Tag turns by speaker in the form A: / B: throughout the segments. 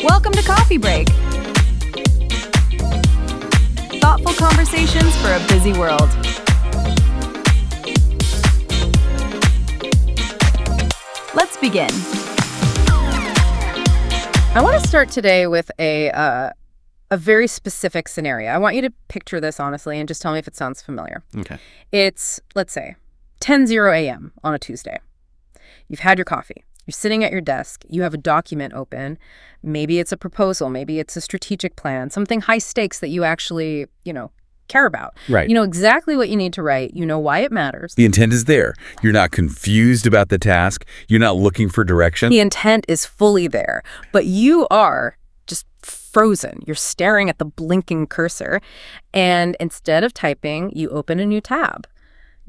A: Welcome to Coffee Break. Thoughtful conversations for a busy world. Let's begin.
B: I want to start today with a very specific scenario. I want you to picture this honestly and just tell me if it sounds familiar.
C: Okay.
B: It's, let's say, 10:00 a.m. on a Tuesday. You've had your coffee. You're sitting at your desk. You have a document open. Maybe it's a proposal. Maybe it's a strategic plan, something high stakes that you actually, care about.
C: Right.
B: You know exactly what you need to write. You know why it matters.
C: The intent is there. You're not confused about the task. You're not looking for direction.
B: The intent is fully there, but you are just frozen. You're staring at the blinking cursor, and instead of typing, you open a new tab.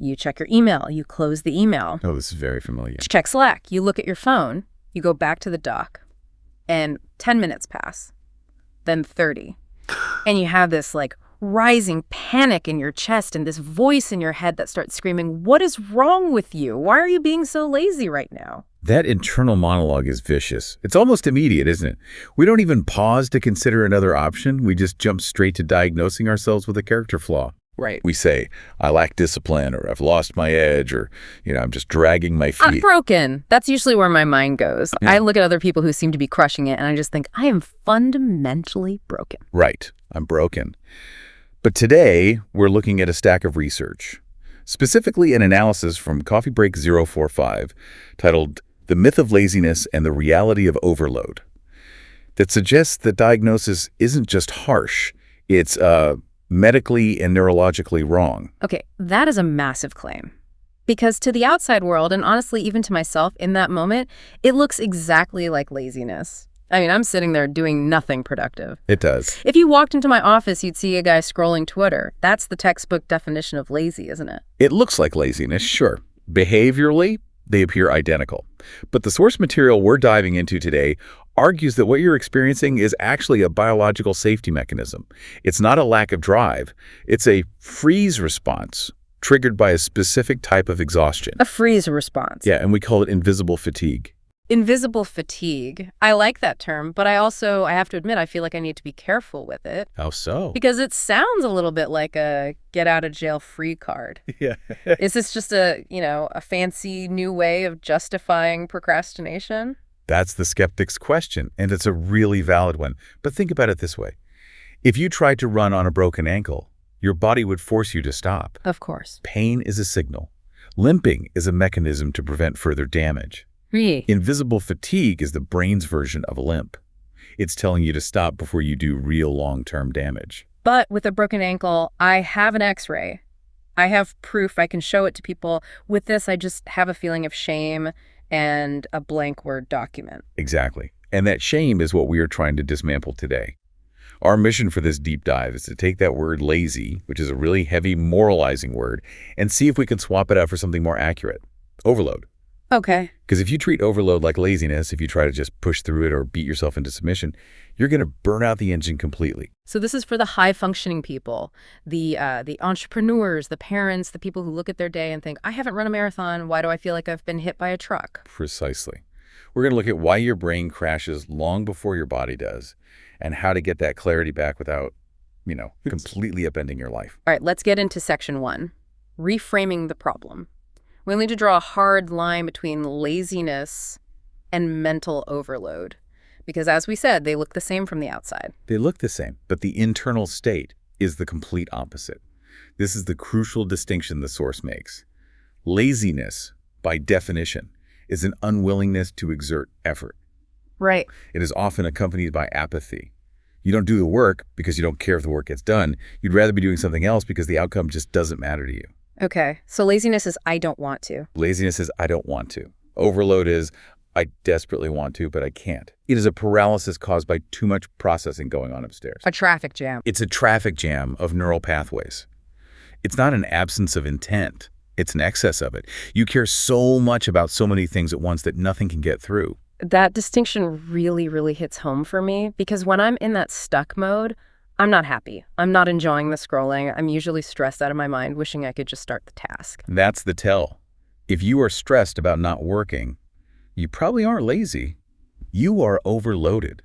B: You check your email. You close the email.
C: Oh, this is very familiar.
B: You check Slack. You look at your phone. You go back to the dock, and 10 minutes pass, then 30, and you have this rising panic in your chest and this voice in your head that starts screaming, "What is wrong with you? Why are you being so lazy right now?"
C: That internal monologue is vicious. It's almost immediate, isn't it? We don't even pause to consider another option. We just jump straight to diagnosing ourselves with a character flaw.
B: Right.
C: We say, I lack discipline, or I've lost my edge, or, I'm just dragging my feet.
B: I'm broken. That's usually where my mind goes.
C: Yeah.
B: I look at other people who seem to be crushing it, and I just think, I am fundamentally broken.
C: Right. I'm broken. But today, we're looking at a stack of research, specifically an analysis from QofeBreak 045 titled The Myth of Laziness and the Reality of Overload, that suggests that diagnosis isn't just harsh, it's medically and neurologically wrong.
B: Okay, that is a massive claim. Because to the outside world, and honestly even to myself in that moment, it looks exactly like laziness. I mean, I'm sitting there doing nothing productive.
C: It does.
B: If you walked into my office, you'd see a guy scrolling Twitter. That's the textbook definition of lazy, isn't it?
C: It looks like laziness, sure. Behaviorally, they appear identical. But the source material we're diving into today argues that what you're experiencing is actually a biological safety mechanism. It's not a lack of drive. It's a freeze response triggered by a specific type of exhaustion.
B: A freeze response.
C: Yeah, and we call it invisible fatigue.
B: Invisible fatigue. I like that term, but I have to admit, I feel like I need to be careful with it.
C: How so?
B: Because it sounds a little bit like a get out of jail free card.
C: Yeah.
B: Is this just a fancy new way of justifying procrastination?
C: That's the skeptic's question, and it's a really valid one. But think about it this way. If you tried to run on a broken ankle, your body would force you to stop.
B: Of course.
C: Pain is a signal. Limping is a mechanism to prevent further damage.
B: Really?
C: Invisible fatigue is the brain's version of a limp. It's telling you to stop before you do real long-term damage.
B: But with a broken ankle, I have an x-ray. I have proof. I can show it to people. With this, I just have a feeling of shame and a blank Word document.
C: Exactly. And that shame is what we are trying to dismantle today. Our mission for this deep dive is to take that word lazy, which is a really heavy moralizing word, and see if we can swap it out for something more accurate. Overload.
B: Okay.
C: Because if you treat overload like laziness, if you try to just push through it or beat yourself into submission, you're going to burn out the engine completely.
B: So this is for the high-functioning people, the entrepreneurs, the parents, the people who look at their day and think, I haven't run a marathon. Why do I feel like I've been hit by a truck?
C: Precisely. We're going to look at why your brain crashes long before your body does and how to get that clarity back without, completely upending your life.
B: All right, let's get into section 1, reframing the problem. We need to draw a hard line between laziness and mental overload. Because as we said, they look the same from the outside.
C: They look the same, but the internal state is the complete opposite. This is the crucial distinction the source makes. Laziness, by definition, is an unwillingness to exert effort.
B: Right.
C: It is often accompanied by apathy. You don't do the work because you don't care if the work gets done. You'd rather be doing something else because the outcome just doesn't matter to you.
B: Okay, so laziness is I don't want to.
C: Laziness is I don't want to. Overload is I desperately want to, but I can't. It is a paralysis caused by too much processing going on upstairs.
B: A traffic jam.
C: It's a traffic jam of neural pathways. It's not an absence of intent. It's an excess of it. You care so much about so many things at once that nothing can get through.
B: That distinction really, really hits home for me because when I'm in that stuck mode, I'm not happy. I'm not enjoying the scrolling. I'm usually stressed out of my mind, wishing I could just start the task.
C: That's the tell. If you are stressed about not working, You probably aren't lazy. You are overloaded.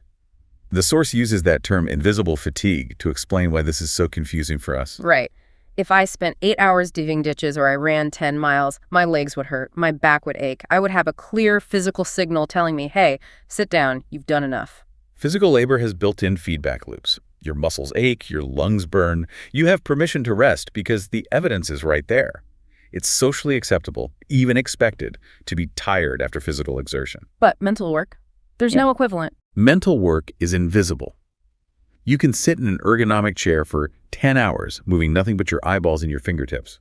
C: The source uses that term invisible fatigue to explain why this is so confusing for us.
B: Right. If I spent 8 hours digging ditches or I ran 10 miles, my legs would hurt, my back would ache. I would have a clear physical signal telling me, hey, sit down, you've done enough.
C: Physical labor has built-in feedback loops. Your muscles ache, your lungs burn. You have permission to rest because the evidence is right there. It's socially acceptable, even expected, to be tired after physical exertion.
B: But mental work, there's no equivalent.
C: Mental work is invisible. You can sit in an ergonomic chair for 10 hours, moving nothing but your eyeballs and your fingertips.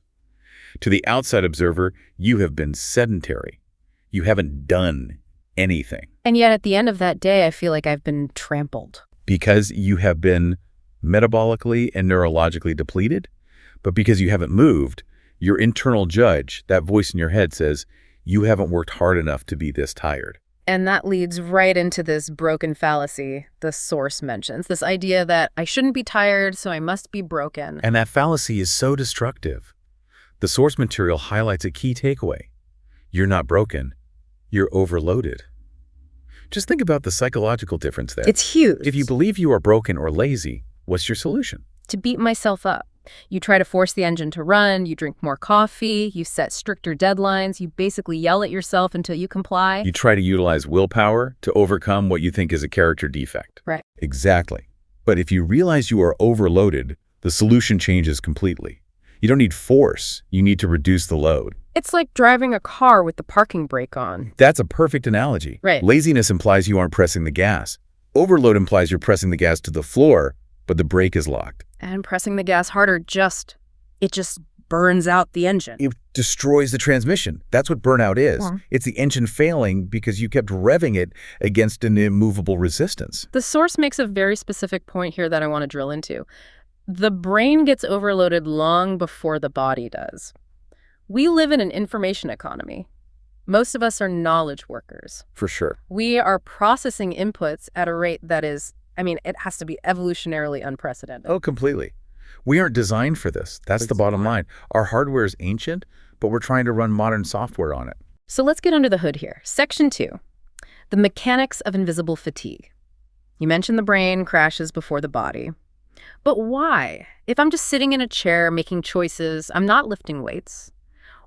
C: To the outside observer, you have been sedentary. You haven't done anything.
B: And yet at the end of that day, I feel like I've been trampled.
C: Because you have been metabolically and neurologically depleted, but because you haven't moved, your internal judge, that voice in your head, says, you haven't worked hard enough to be this tired.
B: And that leads right into this broken fallacy the source mentions, this idea that I shouldn't be tired, so I must be broken.
C: And that fallacy is so destructive. The source material highlights a key takeaway. You're not broken. You're overloaded. Just think about the psychological difference there.
B: It's huge.
C: If you believe you are broken or lazy, what's your solution?
B: To beat myself up. You try to force the engine to run, you drink more coffee, you set stricter deadlines, you basically yell at yourself until you comply.
C: You try to utilize willpower to overcome what you think is a character defect.
B: Right.
C: Exactly. But if you realize you are overloaded, the solution changes completely. You don't need force, you need to reduce the load.
B: It's like driving a car with the parking brake on.
C: That's a perfect analogy.
B: Right.
C: Laziness implies you aren't pressing the gas. Overload implies you're pressing the gas to the floor, but the brake is locked.
B: And pressing the gas harder just burns out the engine.
C: It destroys the transmission. That's what burnout is.
B: Yeah.
C: It's the engine failing because you kept revving it against an immovable resistance.
B: The source makes a very specific point here that I want to drill into. The brain gets overloaded long before the body does. We live in an information economy. Most of us are knowledge workers.
C: For sure.
B: We are processing inputs at a rate that is, it has to be evolutionarily unprecedented.
C: Oh, completely. We aren't designed for this. That's the bottom line. Our hardware is ancient, but we're trying to run modern software on it.
B: So let's get under the hood here. Section 2, the mechanics of invisible fatigue. You mentioned the brain crashes before the body. But why? If I'm just sitting in a chair making choices, I'm not lifting weights.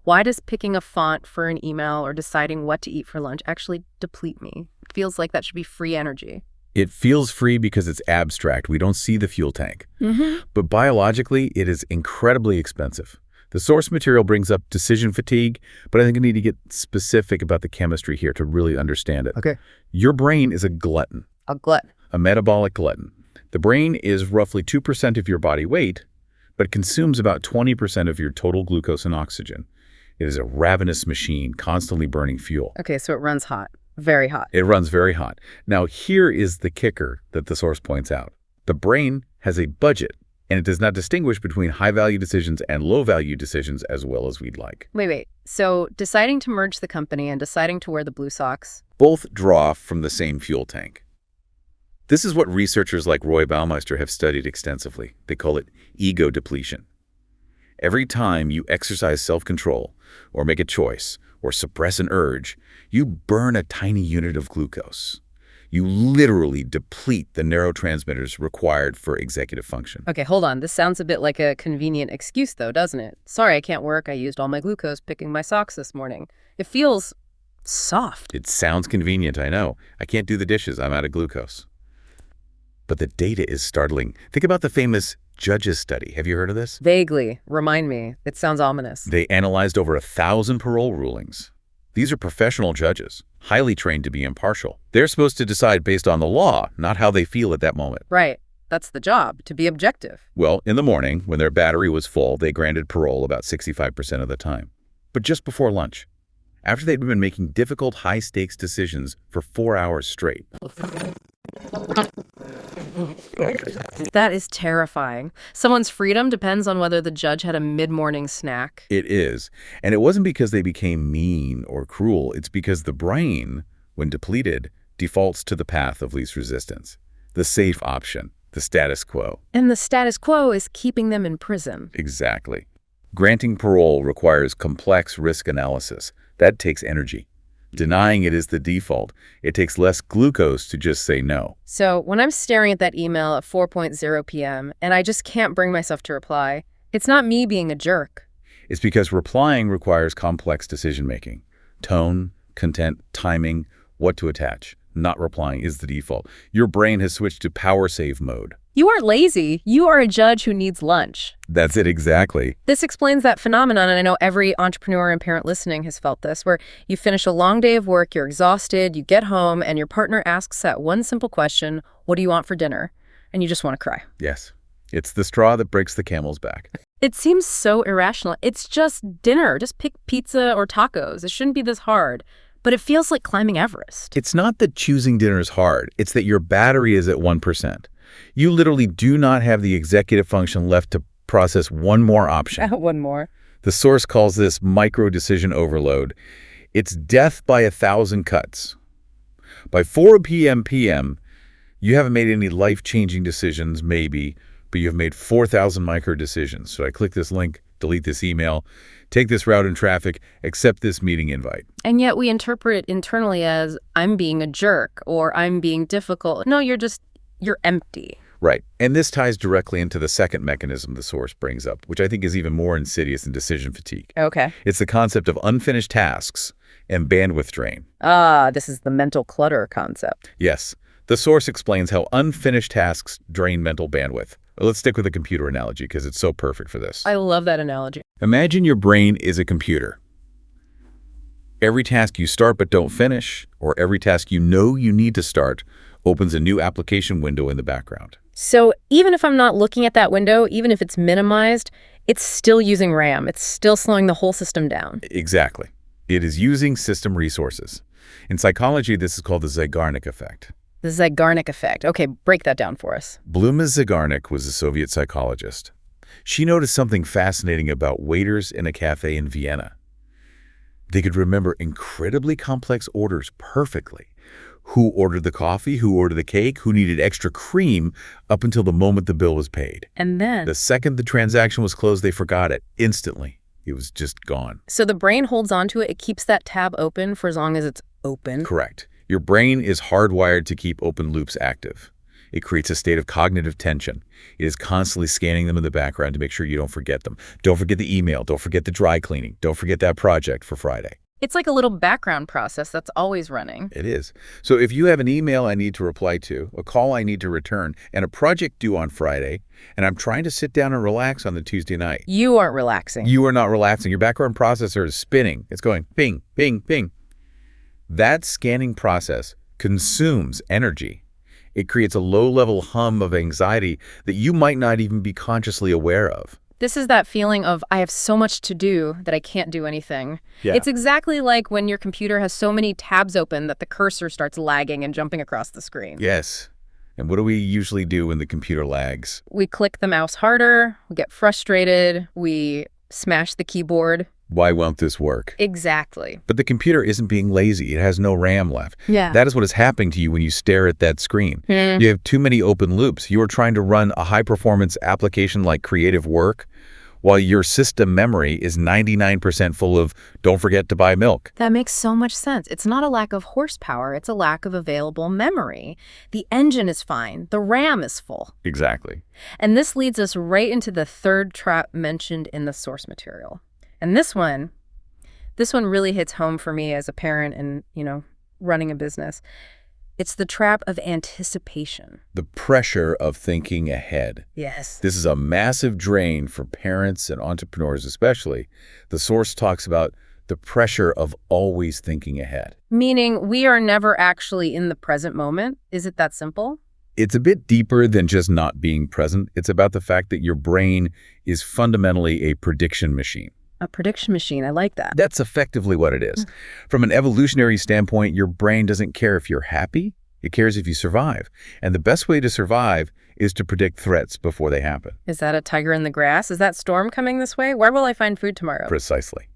B: Why does picking a font for an email or deciding what to eat for lunch actually deplete me? It feels like that should be free energy.
C: It feels free because it's abstract. We don't see the fuel tank. But biologically, it is incredibly expensive. The source material brings up decision fatigue, but I think I need to get specific about the chemistry here to really understand it.
B: Okay.
C: Your brain is a glutton.
B: A glutton.
C: A metabolic glutton. The brain is roughly 2% of your body weight, but consumes about 20% of your total glucose and oxygen. It is a ravenous machine, constantly burning fuel.
B: Okay, so it runs hot. Very hot.
C: It runs very hot. Now, here is the kicker that the source points out. The brain has a budget, and it does not distinguish between high-value decisions and low-value decisions as well as we'd like.
B: Wait. So deciding to merge the company and deciding to wear the blue socks?
C: Both draw from the same fuel tank. This is what researchers like Roy Baumeister have studied extensively. They call it ego depletion. Every time you exercise self-control or make a choice or suppress an urge, you burn a tiny unit of glucose. You literally deplete the neurotransmitters required for executive function.
B: Okay, hold on. This sounds a bit like a convenient excuse, though, doesn't it? Sorry, I can't work. I used all my glucose picking my socks this morning. It feels soft.
C: It sounds convenient, I know. I can't do the dishes. I'm out of glucose. But the data is startling. Think about the famous Judges study. Have you heard of this?
B: Vaguely. Remind me. It sounds ominous.
C: They analyzed over 1,000 parole rulings. These are professional judges, highly trained to be impartial. They're supposed to decide based on the law, not how they feel at that moment.
B: Right. That's the job, to be objective.
C: Well, in the morning, when their battery was full, they granted parole about 65% of the time. But just before lunch, after they'd been making difficult, high-stakes decisions for 4 hours straight.
B: That is terrifying. Someone's freedom depends on whether the judge had a mid-morning snack.
C: It is. And it wasn't because they became mean or cruel. It's because the brain, when depleted, defaults to the path of least resistance, the safe option, the status quo.
B: And the status quo is keeping them in prison.
C: Exactly. Granting parole requires complex risk analysis. That takes energy. Denying it is the default. It takes less glucose to just say no.
B: So when I'm staring at that email at 4:00 p.m. and I just can't bring myself to reply, it's not me being a jerk.
C: It's because replying requires complex decision-making. Tone, content, timing, what to attach. Not replying is the default. Your brain has switched to power save mode.
B: You aren't lazy. You are a judge who needs lunch.
C: That's it exactly.
B: This explains that phenomenon, and I know every entrepreneur and parent listening has felt this, where you finish a long day of work, you're exhausted, you get home, and your partner asks that one simple question, what do you want for dinner? And you just want to cry.
C: Yes. It's the straw that breaks the camel's back.
B: It seems so irrational. It's just dinner. Just pick pizza or tacos. It shouldn't be this hard. But it feels like climbing Everest.
C: It's not that choosing dinner is hard. It's that your battery is at 1%. You literally do not have the executive function left to process one more option.
B: One more.
C: The source calls this micro-decision overload. It's death by 1,000 cuts. By 4 p.m., you haven't made any life-changing decisions, maybe, but you've made 4,000 micro-decisions. Should I click this link, delete this email, take this route in traffic, accept this meeting invite?
B: And yet we interpret it internally as, I'm being a jerk, or I'm being difficult. No, you're empty.
C: Right. And this ties directly into the second mechanism the source brings up, which I think is even more insidious than decision fatigue.
B: Okay.
C: It's the concept of unfinished tasks and bandwidth drain.
B: This is the mental clutter concept.
C: Yes. The source explains how unfinished tasks drain mental bandwidth. Let's stick with the computer analogy because it's so perfect for this.
B: I love that analogy.
C: Imagine your brain is a computer. Every task you start but don't finish, or every task you know you need to start, opens a new application window in the background.
B: So even if I'm not looking at that window, even if it's minimized, it's still using RAM. It's still slowing the whole system down.
C: Exactly. It is using system resources. In psychology, this is called the Zeigarnik effect.
B: The Zeigarnik effect. Okay, break that down for us.
C: Bluma Zeigarnik was a Soviet psychologist. She noticed something fascinating about waiters in a cafe in Vienna. They could remember incredibly complex orders perfectly. Who ordered the coffee, who ordered the cake, who needed extra cream, up until the moment the bill was paid.
B: And then?
C: The second the transaction was closed, they forgot it. Instantly. It was just gone.
B: So the brain holds onto it. It keeps that tab open for as long as it's open.
C: Correct. Your brain is hardwired to keep open loops active. It creates a state of cognitive tension. It is constantly scanning them in the background to make sure you don't forget them. Don't forget the email. Don't forget the dry cleaning. Don't forget that project for Friday.
B: It's like a little background process that's always running.
C: It is. So if you have an email I need to reply to, a call I need to return, and a project due on Friday, and I'm trying to sit down and relax on the Tuesday night.
B: You aren't relaxing.
C: You are not relaxing. Your background processor is spinning. It's going ping, ping, ping. That scanning process consumes energy. It creates a low-level hum of anxiety that you might not even be consciously aware of.
B: This is that feeling of, I have so much to do that I can't do anything.
C: Yeah.
B: It's exactly like when your computer has so many tabs open that the cursor starts lagging and jumping across the screen.
C: Yes. And what do we usually do when the computer lags?
B: We click the mouse harder, we get frustrated, we smash the keyboard.
C: Why won't this work?
B: Exactly.
C: But the computer isn't being lazy. It has no RAM left.
B: Yeah.
C: That is what is happening to you when you stare at that screen. You have too many open loops. You are trying to run a high-performance application like creative work, while your system memory is 99% full of don't forget to buy milk.
B: That makes so much sense. It's not a lack of horsepower. It's a lack of available memory. The engine is fine. The RAM is full.
C: Exactly.
B: And this leads us right into the third trap mentioned in the source material. And this one really hits home for me as a parent and, running a business. It's the trap of anticipation.
C: The pressure of thinking ahead.
B: Yes.
C: This is a massive drain for parents and entrepreneurs especially. The source talks about the pressure of always thinking ahead.
B: Meaning we are never actually in the present moment. Is it that simple?
C: It's a bit deeper than just not being present. It's about the fact that your brain is fundamentally a prediction machine.
B: A prediction machine. I like that.
C: That's effectively what it is. From an evolutionary standpoint, your brain doesn't care if you're happy. It cares if you survive. And the best way to survive is to predict threats before they happen.
B: Is that a tiger in the grass? Is that storm coming this way? Where will I find food tomorrow?
C: Precisely.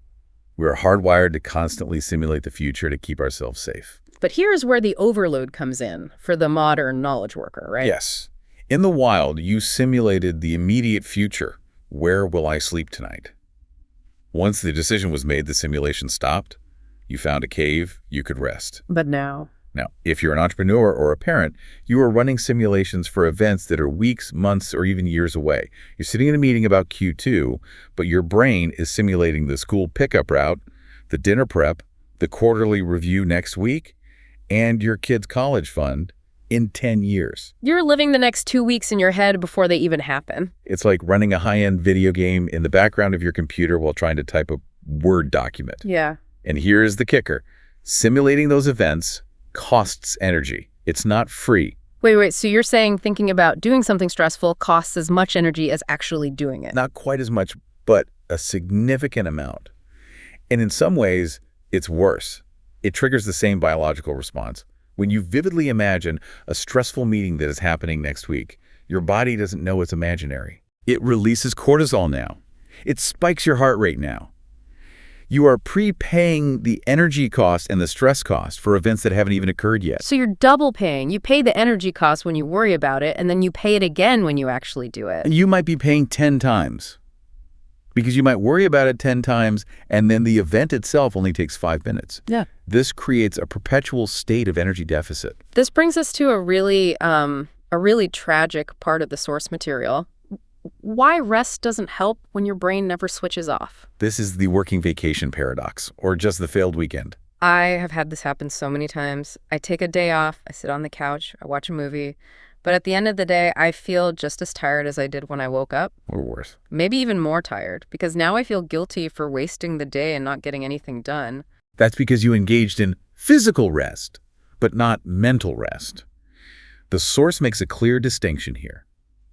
C: We're hardwired to constantly simulate the future to keep ourselves safe.
B: But here's where the overload comes in for the modern knowledge worker, right?
C: Yes. In the wild, you simulated the immediate future. Where will I sleep tonight? Once the decision was made, the simulation stopped. You found a cave, you could rest.
B: But now,
C: Now, if you're an entrepreneur or a parent, you are running simulations for events that are weeks, months, or even years away. You're sitting in a meeting about Q2, but your brain is simulating the school pickup route, the dinner prep, the quarterly review next week, and your kid's college fund in 10 years.
B: you're living the next 2 weeks in your head before they even happen.
C: It's like running a high-end video game in the background of your computer while trying to type a Word document.
B: Yeah.
C: And here's the kicker. Simulating those events costs energy. It's not free.
B: Wait, so you're saying thinking about doing something stressful costs as much energy as actually doing it?
C: Not quite as much, but a significant amount. And in some ways, it's worse. It triggers the same biological response. When you vividly imagine a stressful meeting that is happening next week, your body doesn't know it's imaginary. It releases cortisol now. It spikes your heart rate now. You are prepaying the energy cost and the stress cost for events that haven't even occurred yet.
B: So you're double paying. You pay the energy cost when you worry about it, and then you pay it again when you actually do it.
C: And you might be paying 10 times because you might worry about it 10 times, and then the event itself only takes 5 minutes.
B: Yeah.
C: This creates a perpetual state of energy deficit.
B: This brings us to a really tragic part of the source material. Why rest doesn't help when your brain never switches off.
C: This is the working vacation paradox, or just the failed weekend.
B: I have had this happen so many times. I take a day off, I sit on the couch, I watch a movie, but at the end of the day, I feel just as tired as I did when I woke up.
C: Or worse.
B: Maybe even more tired, because now I feel guilty for wasting the day and not getting anything done.
C: That's because you engaged in physical rest, but not mental rest. The source makes a clear distinction here.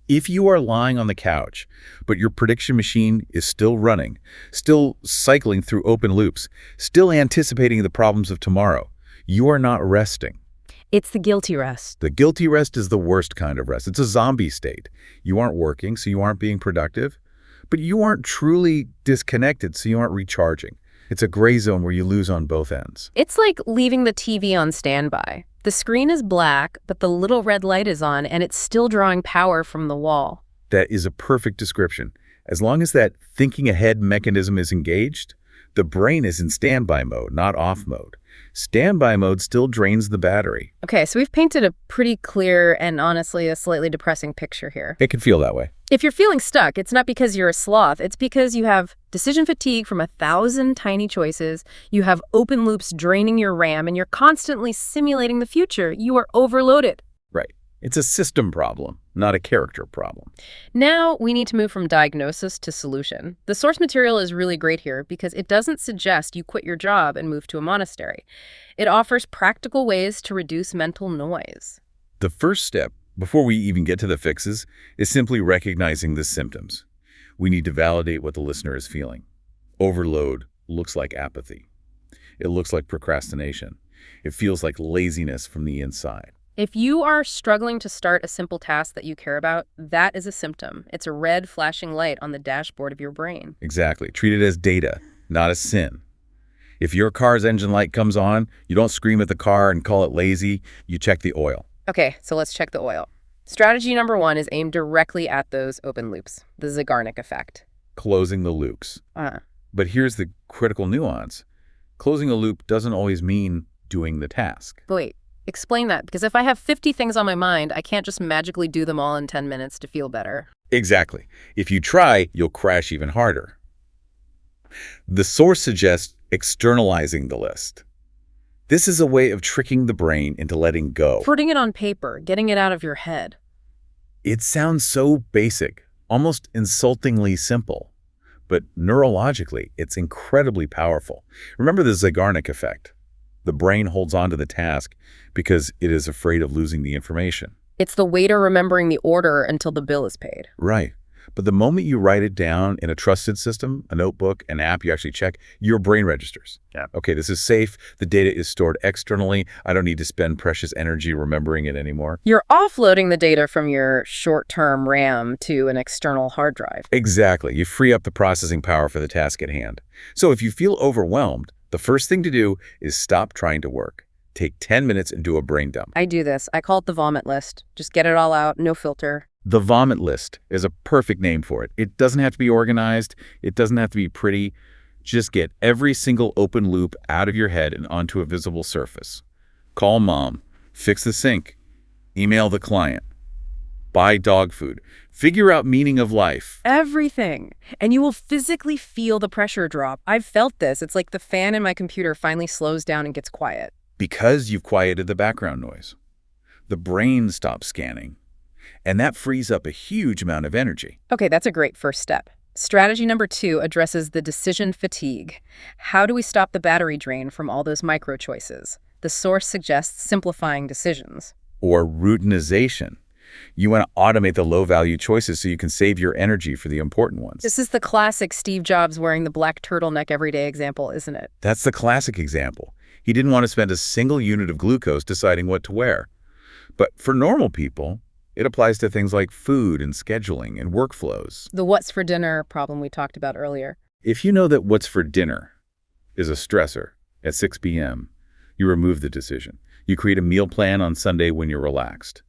C: If you are lying on the couch, but your prediction machine is still running, still cycling through open loops, still anticipating the problems of tomorrow, you are not resting.
B: It's the guilty rest.
C: The guilty rest is the worst kind of rest. It's a zombie state. You aren't working, so you aren't being productive, but you aren't truly disconnected, so you aren't recharging. It's a gray zone where you lose on both ends.
B: It's like leaving the TV on standby. The screen is black, but the little red light is on, and it's still drawing power from the wall.
C: That is a perfect description. As long as that thinking ahead mechanism is engaged, the brain is in standby mode, not off mode. Standby mode still drains the battery.
B: Okay, so we've painted a pretty clear and honestly a slightly depressing picture here.
C: It can feel that way.
B: If you're feeling stuck, it's not because you're a sloth. It's because you have decision fatigue from 1,000 tiny choices. You have open loops draining your RAM, and you're constantly simulating the future. You are overloaded.
C: Right. It's a system problem, not a character problem.
B: Now we need to move from diagnosis to solution. The source material is really great here because it doesn't suggest you quit your job and move to a monastery. It offers practical ways to reduce mental noise.
C: The first step, before we even get to the fixes, is simply recognizing the symptoms. We need to validate what the listener is feeling. Overload looks like apathy. It looks like procrastination. It feels like laziness from the inside.
B: If you are struggling to start a simple task that you care about, that is a symptom. It's a red flashing light on the dashboard of your brain.
C: Exactly. Treat it as data, not as sin. If your car's engine light comes on, you don't scream at the car and call it lazy. You check the oil.
B: Okay, so let's check the oil. Strategy number 1 is aimed directly at those open loops, the Zeigarnik effect.
C: Closing the loops. But here's the critical nuance. Closing a loop doesn't always mean doing the task.
B: But wait, explain that, because if I have 50 things on my mind, I can't just magically do them all in 10 minutes to feel better.
C: Exactly. If you try, you'll crash even harder. The source suggests externalizing the list. This is a way of tricking the brain into letting go.
B: Putting it on paper, getting it out of your head.
C: It sounds so basic, almost insultingly simple. But neurologically, it's incredibly powerful. Remember the Zeigarnik effect. The brain holds on to the task because it is afraid of losing the information.
B: It's the waiter remembering the order until the bill is paid.
C: Right. But the moment you write it down in a trusted system, a notebook, an app you actually check, your brain registers.
B: Yeah.
C: Okay, this is safe. The data is stored externally. I don't need to spend precious energy remembering it anymore.
B: You're offloading the data from your short-term RAM to an external hard drive.
C: Exactly. You free up the processing power for the task at hand. So if you feel overwhelmed, the first thing to do is stop trying to work. Take 10 minutes and do a brain dump.
B: I do this. I call it the vomit list. Just get it all out, no filter.
C: The vomit list is a perfect name for it. It doesn't have to be organized. It doesn't have to be pretty. Just get every single open loop out of your head and onto a visible surface. Call mom, fix the sink, email the client, buy dog food, figure out meaning of life.
B: Everything. And you will physically feel the pressure drop. I've felt this. It's like the fan in my computer finally slows down and gets quiet.
C: Because you've quieted the background noise. The brain stops scanning, and that frees up a huge amount of energy.
B: Okay, that's a great first step. Strategy number 2 addresses the decision fatigue. How do we stop the battery drain from all those micro choices? The source suggests simplifying decisions.
C: Or routinization. You want to automate the low-value choices so you can save your energy for the important ones.
B: This is the classic Steve Jobs wearing the black turtleneck everyday example, isn't it?
C: That's the classic example. He didn't want to spend a single unit of glucose deciding what to wear. But for normal people, it applies to things like food and scheduling and workflows.
B: The what's for dinner problem we talked about earlier.
C: If you know that what's for dinner is a stressor at 6 p.m., you remove the decision. You create a meal plan on Sunday when you're relaxed.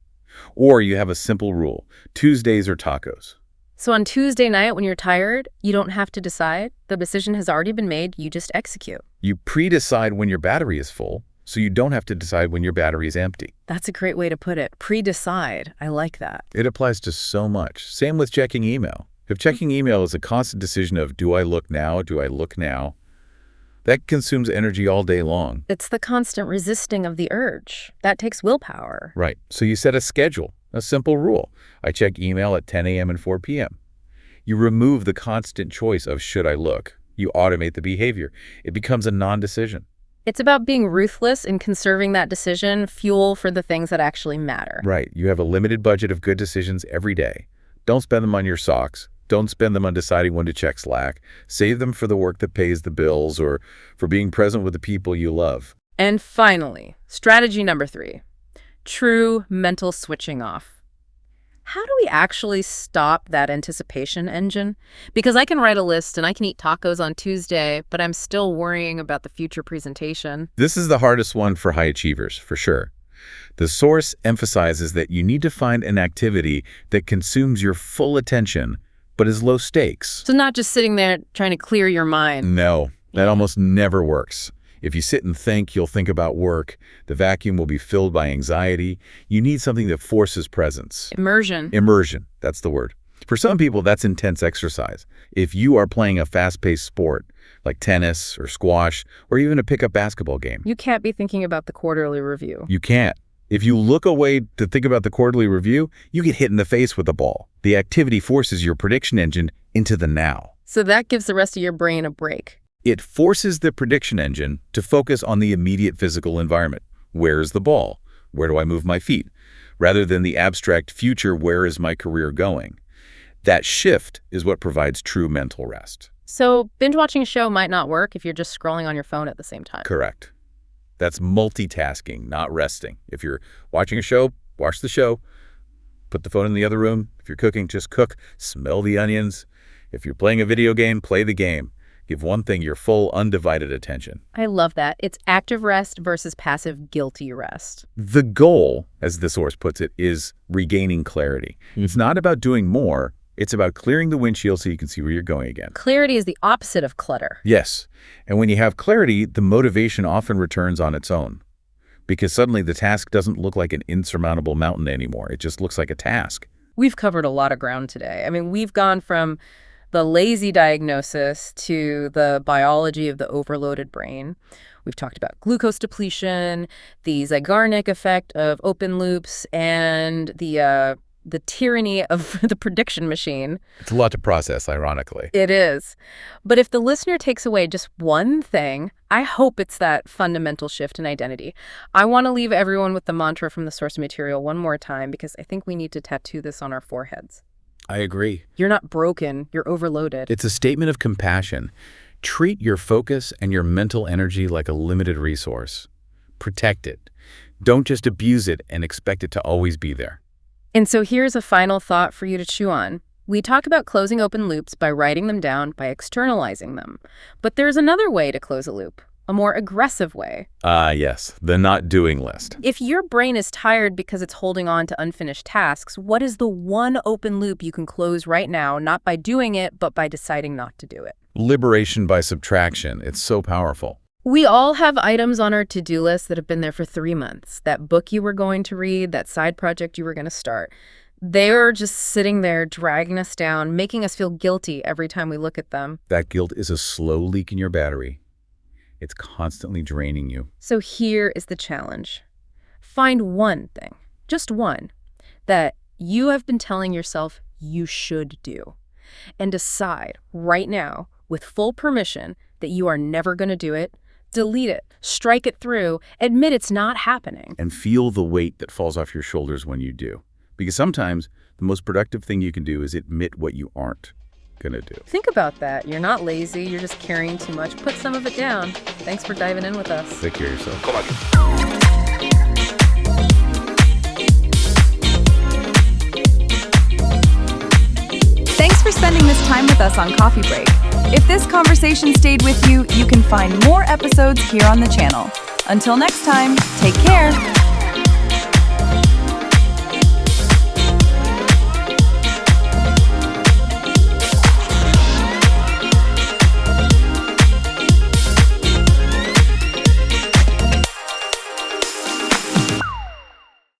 C: Or you have a simple rule: Tuesdays are tacos.
B: So on Tuesday night when you're tired, you don't have to decide. The decision has already been made. You just execute.
C: You pre-decide when your battery is full, so you don't have to decide when your battery is empty.
B: That's a great way to put it. Pre-decide. I like that.
C: It applies to so much. Same with checking email. If checking email is a constant decision of do I look now, do I look now, that consumes energy all day long.
B: It's the constant resisting of the urge. That takes willpower.
C: Right. So you set a schedule, a simple rule. I check email at 10 a.m. and 4 p.m. You remove the constant choice of should I look. You automate the behavior. It becomes a non-decision.
B: It's about being ruthless in conserving that decision, fuel for the things that actually matter.
C: Right. You have a limited budget of good decisions every day. Don't spend them on your socks. Don't spend them on deciding when to check Slack. Save them for the work that pays the bills or for being present with the people you love.
B: And finally, strategy number 3, true mental switching off. How do we actually stop that anticipation engine? Because I can write a list and I can eat tacos on Tuesday, but I'm still worrying about the future presentation.
C: This is the hardest one for high achievers, for sure. The source emphasizes that you need to find an activity that consumes your full attention, but is low stakes.
B: So not just sitting there trying to clear your mind.
C: No, that almost never works. If you sit and think, you'll think about work. The vacuum will be filled by anxiety. You need something that forces presence.
B: Immersion.
C: Immersion, that's the word. For some people, that's intense exercise. If you are playing a fast-paced sport, like tennis or squash, or even a pickup basketball game,
B: You can't be thinking about the quarterly review.
C: you can't. If you look away to think about the quarterly review, you get hit in the face with the ball. The activity forces your prediction engine into the now.
B: So that gives the rest of your brain a break.
C: It forces the prediction engine to focus on the immediate physical environment. Where is the ball? Where do I move my feet? Rather than the abstract future, where is my career going? That shift is what provides true mental rest.
B: So binge watching a show might not work if you're just scrolling on your phone at the same time.
C: Correct. That's multitasking, not resting. If you're watching a show, watch the show. Put the phone in the other room. If you're cooking, just cook. Smell the onions. If you're playing a video game, play the game. Give one thing your full, undivided attention.
B: I love that. It's active rest versus passive guilty rest.
C: The goal, as the source puts it, is regaining clarity. It's not about doing more. It's about clearing the windshield so you can see where you're going again.
B: Clarity is the opposite of clutter.
C: Yes. And when you have clarity, the motivation often returns on its own. Because suddenly the task doesn't look like an insurmountable mountain anymore. It just looks like a task.
B: We've covered a lot of ground today. I mean, we've gone from the lazy diagnosis to the biology of the overloaded brain. We've talked about glucose depletion, the Zeigarnik effect of open loops, and the tyranny of the prediction machine.
C: It's a lot to process, ironically.
B: It is. But if the listener takes away just one thing, I hope it's that fundamental shift in identity. I want to leave everyone with the mantra from the source material one more time because I think we need to tattoo this on our foreheads.
C: I agree.
B: You're not broken, you're overloaded.
C: It's a statement of compassion. Treat your focus and your mental energy like a limited resource. Protect it. Don't just abuse it and expect it to always be there.
B: And so here's a final thought for you to chew on. We talk about closing open loops by writing them down, by externalizing them. But there's another way to close a loop, a more aggressive way.
C: Yes, the not doing list.
B: If your brain is tired because it's holding on to unfinished tasks, what is the one open loop you can close right now, not by doing it, but by deciding not to do it?
C: Liberation by subtraction. It's so powerful.
B: We all have items on our to-do list that have been there for 3 months. That book you were going to read, that side project you were going to start. They're just sitting there dragging us down, making us feel guilty every time we look at them.
C: That guilt is a slow leak in your battery. It's constantly draining you.
B: So here is the challenge. Find one thing, just one, that you have been telling yourself you should do. And decide right now, with full permission, that you are never going to do it. Delete it, strike it through, admit it's not happening.
C: And feel the weight that falls off your shoulders when you do. Because sometimes the most productive thing you can do is admit what you aren't going to do.
B: Think about that. You're not lazy, you're just carrying too much. Put some of it down. Thanks for diving in with us.
C: Take care of yourself.
D: Come on.
A: Thanks for spending this time with us on Coffee Break. If this conversation stayed with you, you can find more episodes here on the channel. Until next time, take care.